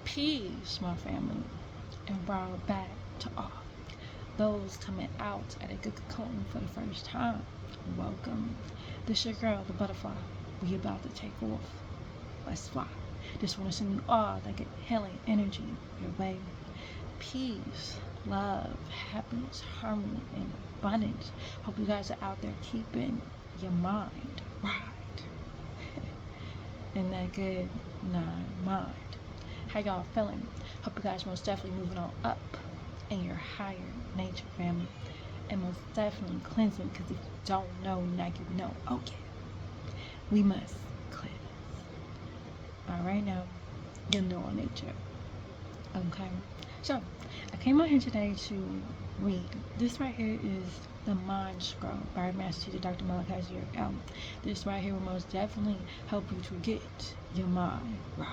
Peace, my family, and brought back to all those coming out at a good cocoon for the first time. Welcome. This your girl, the butterfly. We about to take off. Let's fly. Just want to send you all that good healing energy your way. Peace, love, happiness, harmony, and abundance. Hope you guys are out there keeping your mind right in that good mind. How y'all feeling? Hope you guys most definitely moving on up in your higher nature, family, and most definitely cleansing. Because if you don't know, now you know. Okay, we must cleanse. All right, now you know our nature. Okay, so I came out here today to read. This right here is the Mind Scroll by Master Teacher Dr. Malachi Z. This right here will most definitely help you to get your mind right.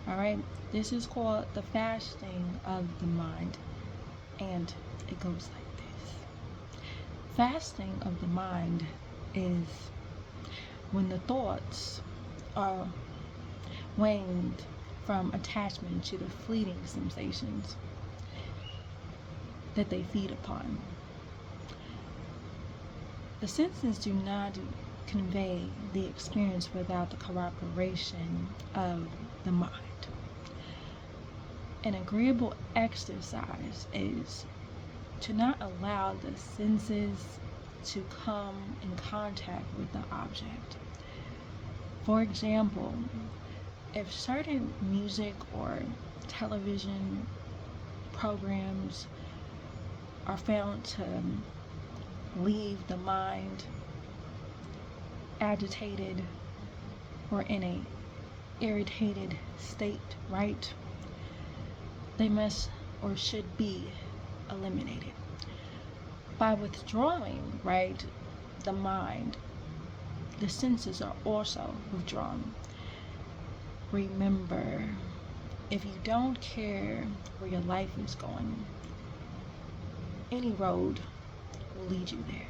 All right, this is called the fasting of the mind, and it goes like this. Fasting of the mind is when the thoughts are waned from attachment to the fleeting sensations that they feed upon. The senses do not convey the experience without the cooperation of the mind. An agreeable exercise is to not allow the senses to come in contact with the object. For example, if certain music or television programs are found to leave the mind agitated or in a irritated state, right? They must or should be eliminated. By withdrawing, right, the mind, the senses are also withdrawn. Remember, if you don't care where your life is going, any road will lead you there.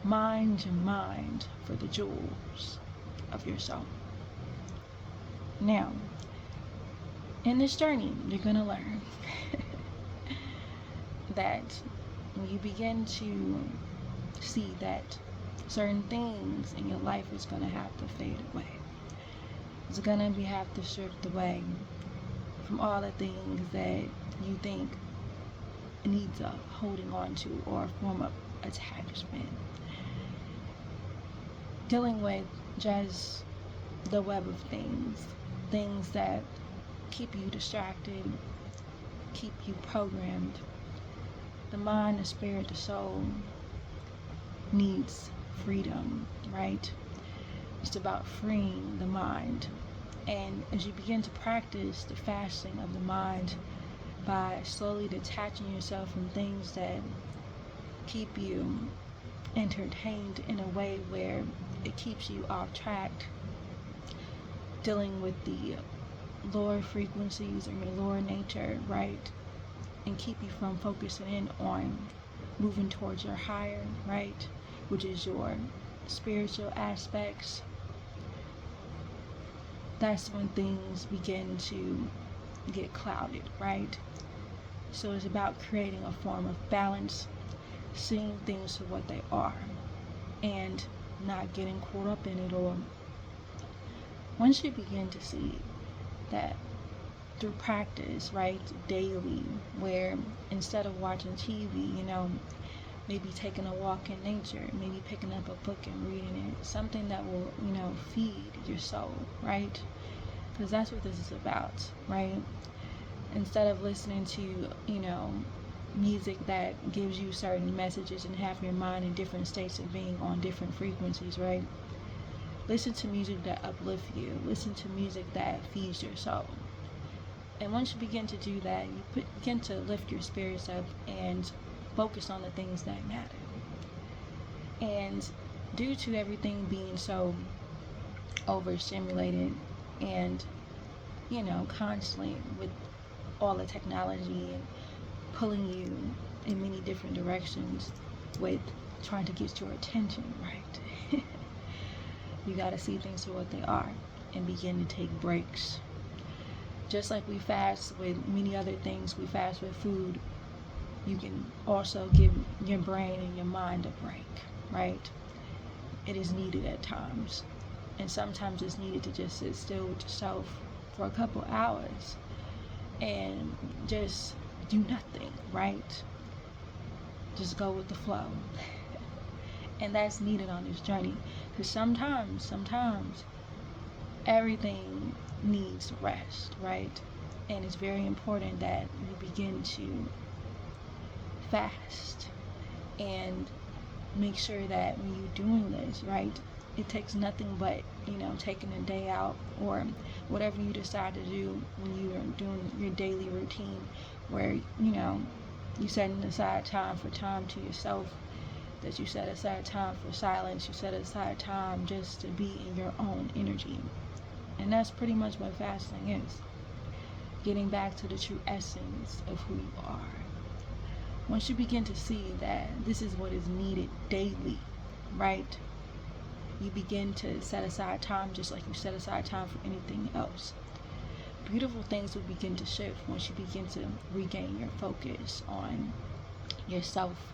Mind your mind for the jewels of your soul. Now, in this journey, you're going to learn that when you begin to see that certain things in your life is going to have to fade away. It's going to have to shift away from all the things that you think needs a holding on to or a form of attachment. Dealing with just the web of things that keep you distracted, keep you programmed. The mind, the spirit, the soul needs freedom, right? It's about freeing the mind. And as you begin to practice the fasting of the mind by slowly detaching yourself from things that keep you entertained in a way where it keeps you off track, dealing with the lower frequencies or your lower nature, right? And keep you from focusing in on moving towards your higher, right? Which is your spiritual aspects. That's when things begin to get clouded, right? So it's about creating a form of balance, seeing things for what they are, and not getting caught up in it all. Once you begin to see that through practice, right, daily, where instead of watching TV, maybe taking a walk in nature, maybe picking up a book and reading it, something that will, feed your soul, right? Because that's what this is about, right? Instead of listening to, music that gives you certain messages and have your mind in different states of being on different frequencies, right? Listen to music that uplifts you. Listen to music that feeds your soul. And once you begin to do that, you begin to lift your spirits up and focus on the things that matter. And due to everything being so overstimulated and, constantly with all the technology and pulling you in many different directions with trying to get your attention, right? You got to see things for what they are and begin to take breaks. Just like we fast with many other things, we fast with food, you can also give your brain and your mind a break, right? It is needed at times. And sometimes it's needed to just sit still with yourself for a couple hours and just do nothing, right? Just go with the flow. And that's needed on this journey. Because sometimes everything needs rest, right? And it's very important that you begin to fast and make sure that when you're doing this, right, it takes nothing but, taking a day out or whatever you decide to do when you are doing your daily routine where, you setting aside time to yourself, that you set aside time for silence, you set aside time just to be in your own energy. And that's pretty much what fasting is. Getting back to the true essence of who you are. Once you begin to see that this is what is needed daily, right? You begin to set aside time just like you set aside time for anything else. Beautiful things will begin to shift once you begin to regain your focus on yourself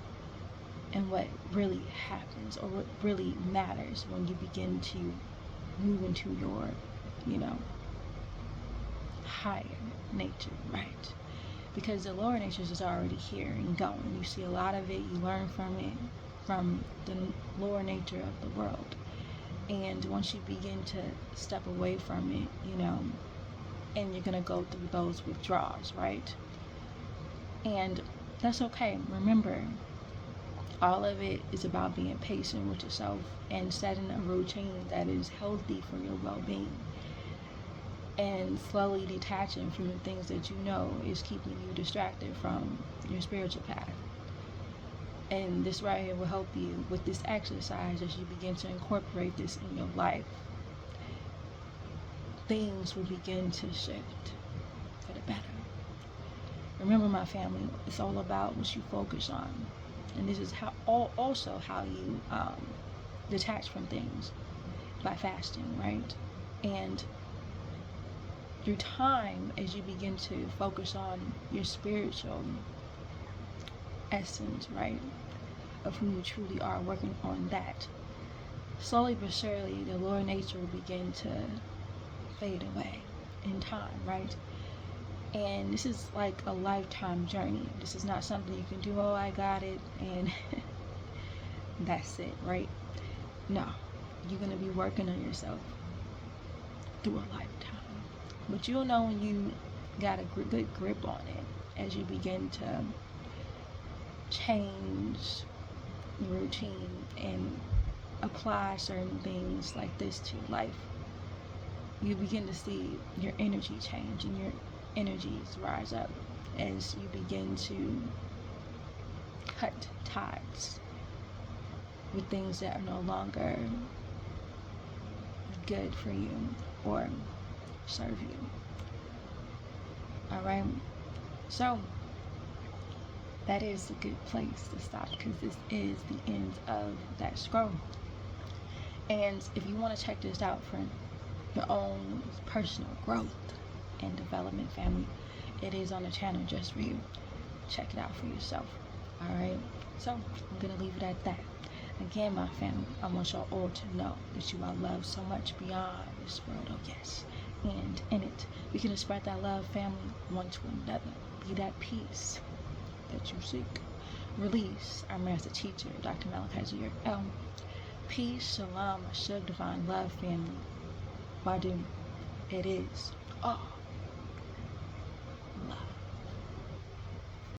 and what really happens or what really matters when you begin to move into your, higher nature, right? Because the lower natures is already here and going. You see a lot of it, you learn from it, from the lower nature of the world. And once you begin to step away from it, and you're going to go through those withdrawals, right? And that's okay. Remember, all of it is about being patient with yourself and setting a routine that is healthy for your well-being, and slowly detaching from the things that you know is keeping you distracted from your spiritual path. And this right here will help you with this exercise as you begin to incorporate this in your life. Things will begin to shift for the better. Remember, my family, it's all about what you focus on. And this is also how you detach from things, by fasting, right? And through time, as you begin to focus on your spiritual essence, right, of who you truly are, working on that, slowly but surely the lower nature will begin to fade away in time, right? And this is like a lifetime journey. This is not something you can do, I got it, and that's it, right? No, you're going to be working on yourself through a lifetime. But you'll know when you got a good grip on it as you begin to change the routine and apply certain things like this to your life. You begin to see your energy change and your energies rise up as you begin to cut ties with things that are no longer good for you or serve you. Alright, so that is a good place to stop, because this is the end of that scroll. And if you want to check this out for your own personal growth and development, family, it is on the channel just for you. Check it out for yourself. Alright, so I'm gonna leave it at that. Again, my family, I want y'all all to know that you are loved so much beyond this world, oh yes. And in it, we can spread that love, family, one to another. Be that peace that you seek. Release our master teacher, Dr. Malachi Z. L. Peace, shalom, ashug, divine love, family. Wadu, it is all love.